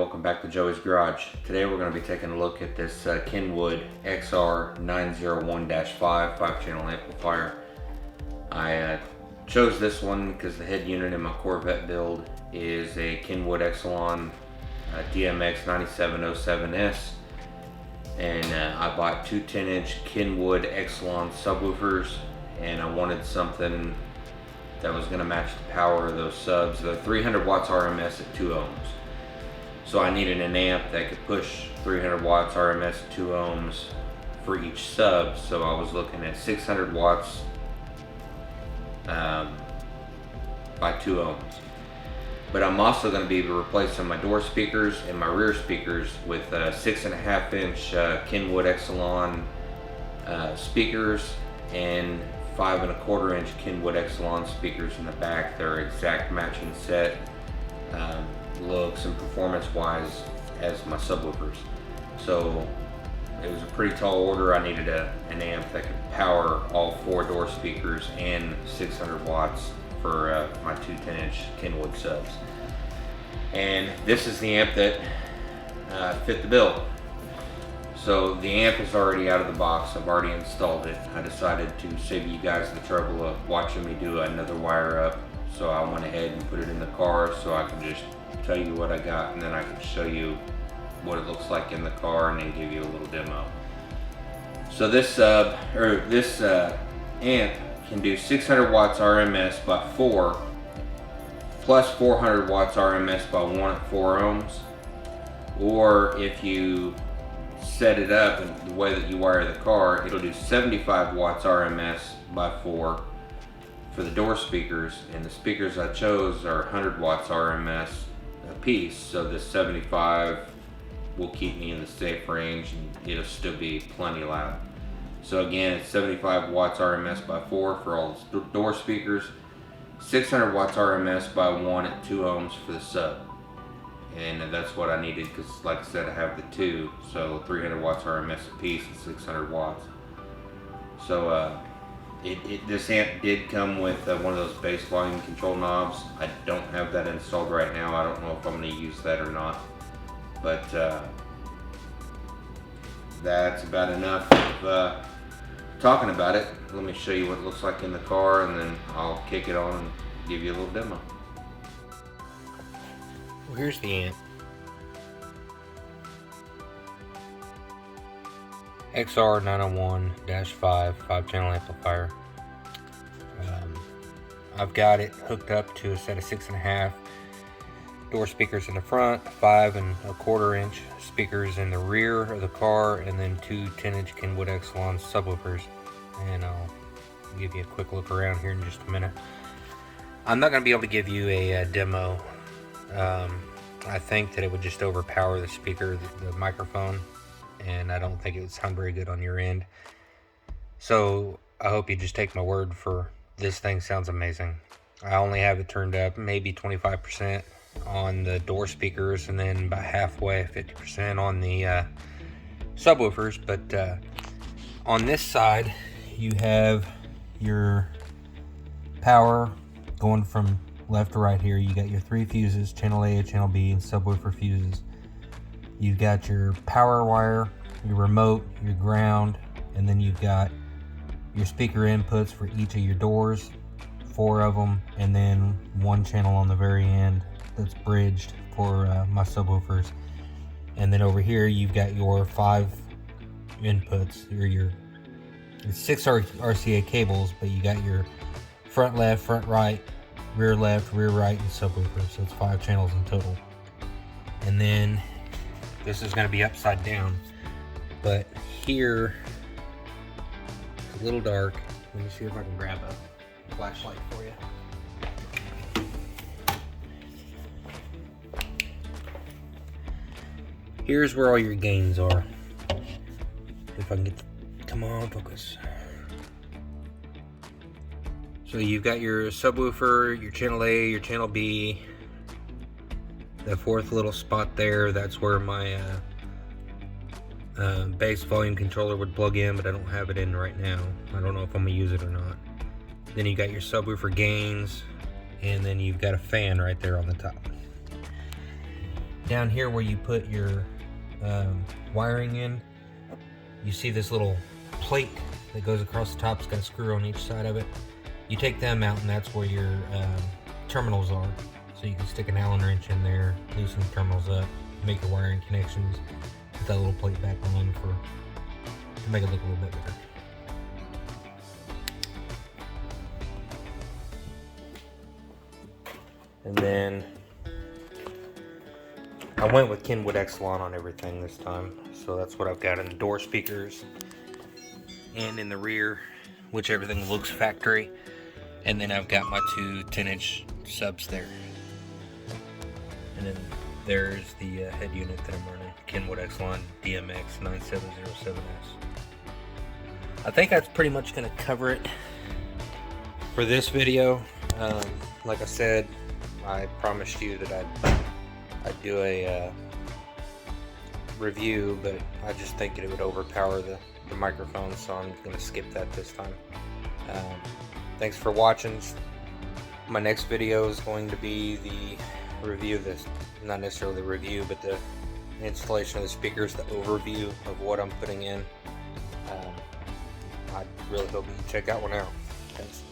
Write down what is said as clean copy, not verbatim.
welcome back to Joey's Garage. Today we're going to be taking a look at this Kenwood XR901-5 5-channel amplifier. I chose this one because the head unit in my Corvette build is a Kenwood Exelon DMX 9707S, and I bought two 10-inch Kenwood Exelon subwoofers, and I wanted something that was going to match the power of those subs. They're 300 watts RMS at 2 ohms. So I needed an amp that could push 300 watts RMS at 2 ohms for each sub. So I was looking at 600 watts by 2 ohms. But I'm also going to be replacing my door speakers and my rear speakers with 6.5 inch Kenwood Exelon speakers and 5.25 inch Kenwood Exelon speakers in the back. They're exact matching set, looks and performance wise as my subwoofers. So it was a pretty tall order. I needed an amp that could power all 4 door speakers and 600 watts for my two 10-inch Kenwood subs. And this is the amp that fit the bill. So the amp is already out of the box. I've already installed it. I decided to save you guys the trouble of watching me do another wire up. So I went ahead and put it in the car so I can just tell you what I got, and then I can show you what it looks like in the car and then give you a little demo. So this amp can do 600 watts RMS by 4 plus 400 watts RMS by 1 at 4 ohms. Or if you set it up in the way that you wire the car, it'll do 75 watts RMS by 4 for the door speakers, and the speakers I chose are 100 watts RMS a piece, so this 75 will keep me in the safe range and it'll still be plenty loud. So again, it's 75 watts RMS by 4 for all the door speakers, 600 watts RMS by 1 at 2 ohms for the sub. And that's what I needed because, like I said, I have the 2, so 300 watts RMS a piece and 600 watts. So this amp did come with one of those bass volume control knobs. I don't have that installed right now. I don't know if I'm going to use that or not. But that's about enough of talking about it. Let me show you what it looks like in the car, and then I'll kick it on and give you a little demo. Well, here's the amp. XR901-5 5-channel amplifier. I've got it hooked up to a set of 6.5 door speakers in the front, 5.25 inch speakers in the rear of the car, and then 2 10-inch Kenwood Exelon subwoofers. And I'll give you a quick look around here in just a minute. I'm not going to be able to give you a demo. I think that it would just overpower the speaker, the microphone, and I don't think it would sound very good on your end. So I hope you just take my word for this thing sounds amazing. I only have it turned up maybe 25% on the door speakers, and then about halfway, 50% on the subwoofers. But on this side, you have your power going from left to right here. You got your 3 fuses, channel A, channel B, and subwoofer fuses. You've got your power wire, your remote, your ground, and then you've got your speaker inputs for each of your doors, 4 of them, and then 1 channel on the very end that's bridged for my subwoofers. And then over here you've got your 5 inputs, or your 6 RCA cables, but you got your front left, front right, rear left, rear right, and subwoofer. So it's 5 channels in total. And then this is going to be upside down, but here it's a little dark. Let me see if I can grab a flashlight for you. Here's where all your gains are. If I can get, come on, focus. So you've got your subwoofer, your channel A, your channel B. The 4th little spot there, that's where my bass volume controller would plug in, but I don't have it in right now. I don't know if I'm gonna use it or not. Then you got your subwoofer gains, and then you've got a fan right there on the top. down here where you put your wiring in, you see this little plate that goes across the top. It's got a screw on each side of it. You take them out, and that's where your terminals are. So you can stick an Allen wrench in there, loosen the terminals up, make your wiring connections, put that little plate back on to make it look a little bit better. And then I went with Kenwood XR901 on everything this time, so that's what I've got in the door speakers and in the rear, which everything looks factory. And then I've got my two 10-inch subs there. And then there's the head unit that I'm running, Kenwood XR901 DMX 9707S. I think that's pretty much going to cover it for this video. Like I said, I promised you that I'd do a review, but I just think it would overpower the microphone, so I'm going to skip that this time. Thanks for watching. My next video is going to be the review of this, not necessarily the review, but the installation of the speakers, the overview of what I'm putting in. I really hope you check that one out. Thanks.